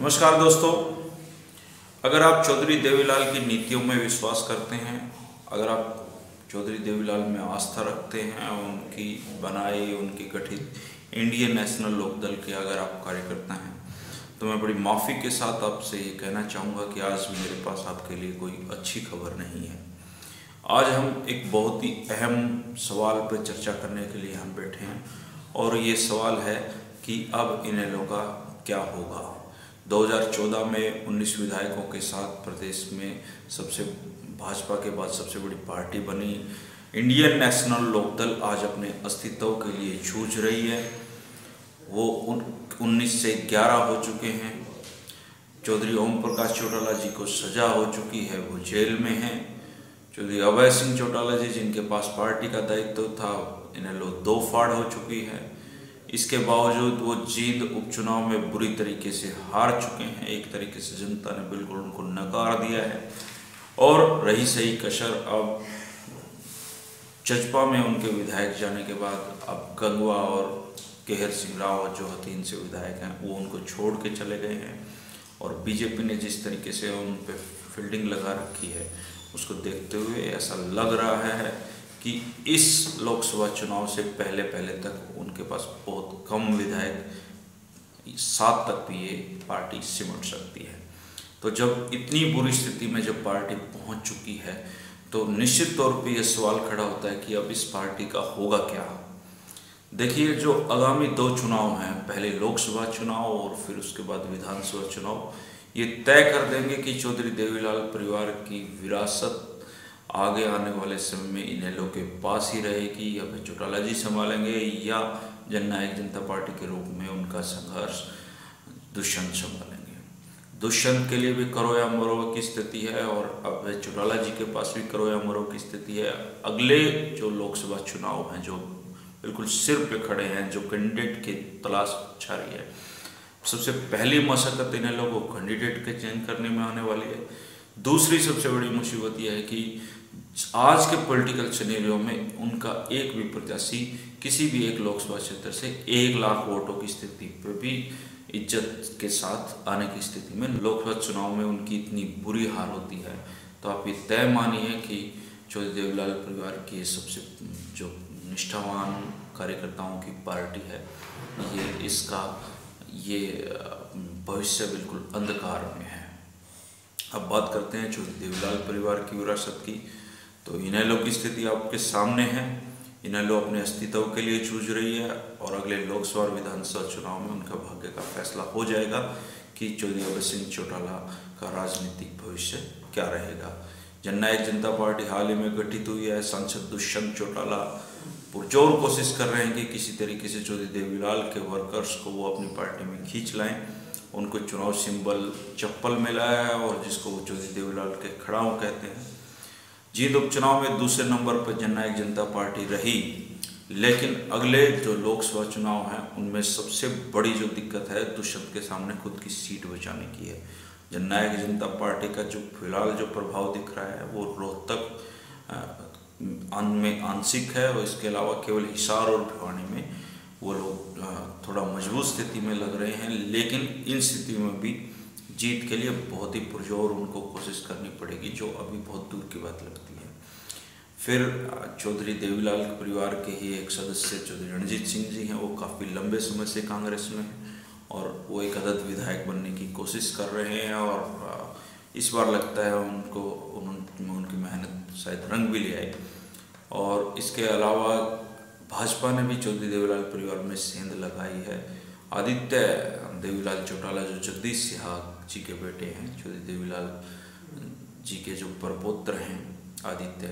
नमस्कार दोस्तों, अगर आप चौधरी देवीलाल की नीतियों में विश्वास करते हैं, अगर आप चौधरी देवीलाल में आस्था रखते हैं, उनकी बनाई उनकी गठित इंडियन नेशनल लोकदल के अगर आप कार्यकर्ता हैं, तो मैं बड़ी माफ़ी के साथ आपसे ये कहना चाहूँगा कि आज मेरे पास आपके लिए कोई अच्छी खबर नहीं है। आज हम एक बहुत ही अहम सवाल पर चर्चा करने के लिए हम बैठे हैं और ये सवाल है कि अब इनेलो का क्या होगा। 2014 में 19 विधायकों के साथ प्रदेश में भाजपा के बाद सबसे बड़ी पार्टी बनी इंडियन नेशनल लोकदल आज अपने अस्तित्व के लिए जूझ रही है। वो 19 से 11 हो चुके हैं। चौधरी ओम प्रकाश चौटाला जी को सजा हो चुकी है, वो जेल में हैं। चौधरी अभय सिंह चौटाला जी जिनके पास पार्टी का दायित्व था, इनेलो 2 फाड़ हो चुकी है। इसके बावजूद वो जींद उपचुनाव में बुरी तरीके से हार चुके हैं। एक तरीके से जनता ने बिल्कुल उनको नकार दिया है। और रही सही कसर अब जजपा में उनके विधायक जाने के बाद अब गंगवा और केहर सिंह रावत जो 3 से विधायक हैं वो उनको छोड़ के चले गए हैं। और बीजेपी ने जिस तरीके से उन पर फील्डिंग लगा रखी है, उसको देखते हुए ऐसा लग रहा है कि इस लोकसभा चुनाव से पहले तक उनके पास बहुत कम विधायक, 7 तक भी ये पार्टी सिमट सकती है। तो जब इतनी बुरी स्थिति में जब पार्टी पहुंच चुकी है, तो निश्चित तौर पे ये सवाल खड़ा होता है कि अब इस पार्टी का होगा क्या। देखिए, जो आगामी 2 चुनाव हैं, पहले लोकसभा चुनाव और फिर उसके बाद विधानसभा चुनाव, ये तय कर देंगे कि चौधरी देवीलाल परिवार की विरासत आगे आने वाले समय में इनेलो के पास ही रहेगी या फिर चौटाला जी संभालेंगे या जननायक जनता पार्टी के रूप में उनका संघर्ष दुष्यंत संभालेंगे। दुष्यंत के लिए भी करो या मरो की स्थिति है और अब चौटाला जी के पास भी करो या मरो की स्थिति है। अगले जो लोकसभा चुनाव हैं, जो बिल्कुल सिर पे खड़े हैं, जो कैंडिडेट की तलाश छा रही है, सबसे पहली मशक्कत इनेलो को कैंडिडेट के चयन करने में आने वाली है। दूसरी सबसे बड़ी मुसीबत यह है कि आज के पॉलिटिकल सिनेरियो में उनका एक भी प्रत्याशी किसी भी एक लोकसभा क्षेत्र से 1 लाख वोटों की स्थिति पर भी इज्जत के साथ आने की स्थिति में लोकसभा चुनाव में उनकी इतनी बुरी हार होती है। तो आप ये तय मानिए कि चौधरी देवीलाल परिवार की सबसे जो निष्ठावान कार्यकर्ताओं की पार्टी है, ये भविष्य बिल्कुल अंधकार में है। अब बात करते हैं चौधरी देवीलाल परिवार की विरासत की। तो इनेलो की स्थिति आपके सामने है। इनेलो अपने अस्तित्व के लिए जूझ रही है और अगले लोकसभा और विधानसभा चुनाव में उनका भाग्य का फैसला हो जाएगा कि चौधरी अभय सिंह चौटाला का राजनीतिक भविष्य क्या रहेगा। जननायक जनता पार्टी हाल ही में गठित हुई है। सांसद दुष्यंत चौटाला पुरजोर कोशिश कर रहे हैं कि किसी तरीके से चौधरी देवीलाल के वर्कर्स को वो अपनी पार्टी में खींच लाएं। उनको चुनाव सिंबल चप्पल मिला है और जिसको वो चौधरी देवीलाल के खड़ाऊ कहते हैं। जींद उपचुनाव में दूसरे नंबर पर जननायक जनता पार्टी रही, लेकिन अगले जो लोकसभा चुनाव हैं उनमें सबसे बड़ी जो दिक्कत है दुष्यंत के सामने खुद की सीट बचाने की है। जननायक जनता पार्टी का जो फिलहाल जो प्रभाव दिख रहा है वो रोहतक में आंशिक है और इसके अलावा केवल हिसार और भिवानी में वो लोग थोड़ा मजबूत स्थिति में लग रहे हैं। लेकिन इन स्थिति में भी जीत के लिए बहुत ही पुरजोर उनको कोशिश करनी पड़ेगी, जो अभी बहुत दूर की बात लगती है। फिर चौधरी देवीलाल के परिवार के ही एक सदस्य चौधरी रणजीत सिंह जी हैं। वो काफ़ी लंबे समय से कांग्रेस में हैं और वो एक अदद विधायक बनने की कोशिश कर रहे हैं और इस बार लगता है उनकी मेहनत शायद रंग भी ले आई। और इसके अलावा भाजपा ने भी चौधरी देवीलाल परिवार में सेंध लगाई है। आदित्य देवीलाल चौटाला जो जगदीश सिन्हा जी के बेटे हैं, चौधरी देवीलाल जी के जो परपौत्र हैं आदित्य,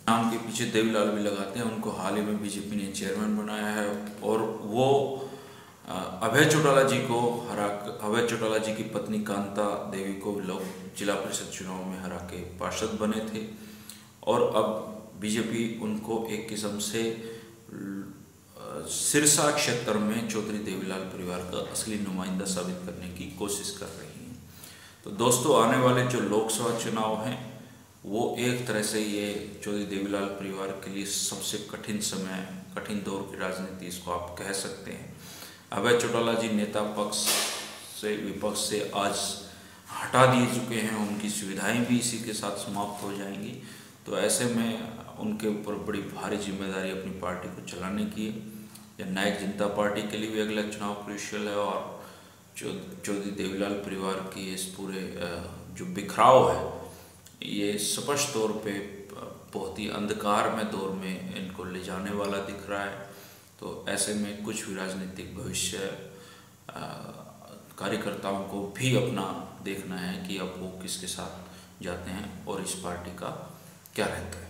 नाम के पीछे देवीलाल भी लगाते हैं, उनको हाल ही में बीजेपी ने चेयरमैन बनाया है। और वो अभय चौटाला जी की पत्नी कांता देवी को लोग जिला परिषद चुनाव में हरा के पार्षद बने थे और अब बीजेपी उनको एक किस्म से सिरसा क्षेत्र में चौधरी देवीलाल परिवार का असली नुमाइंदा साबित करने की कोशिश कर रही है। तो दोस्तों, आने वाले जो लोकसभा चुनाव हैं वो एक तरह से ये चौधरी देवीलाल परिवार के लिए सबसे कठिन समय, कठिन दौर की राजनीति इसको आप कह सकते हैं। अभय चौटाला जी नेता पक्ष से विपक्ष से आज हटा दिए चुके हैं, उनकी सुविधाएं भी इसी के साथ समाप्त हो जाएंगी। तो ऐसे में उनके ऊपर बड़ी भारी जिम्मेदारी अपनी पार्टी को चलाने की है। जननायक जनता पार्टी के लिए भी अगला चुनाव क्रूशियल है और चौधरी देवीलाल परिवार की इस पूरे जो बिखराव है ये स्पष्ट तौर पे बहुत ही अंधकार में दौर में इनको ले जाने वाला दिख रहा है। तो ऐसे में कुछ भी राजनीतिक भविष्य कार्यकर्ताओं को भी अपना देखना है कि अब वो किसके साथ जाते हैं और इस पार्टी का क्या रहता है।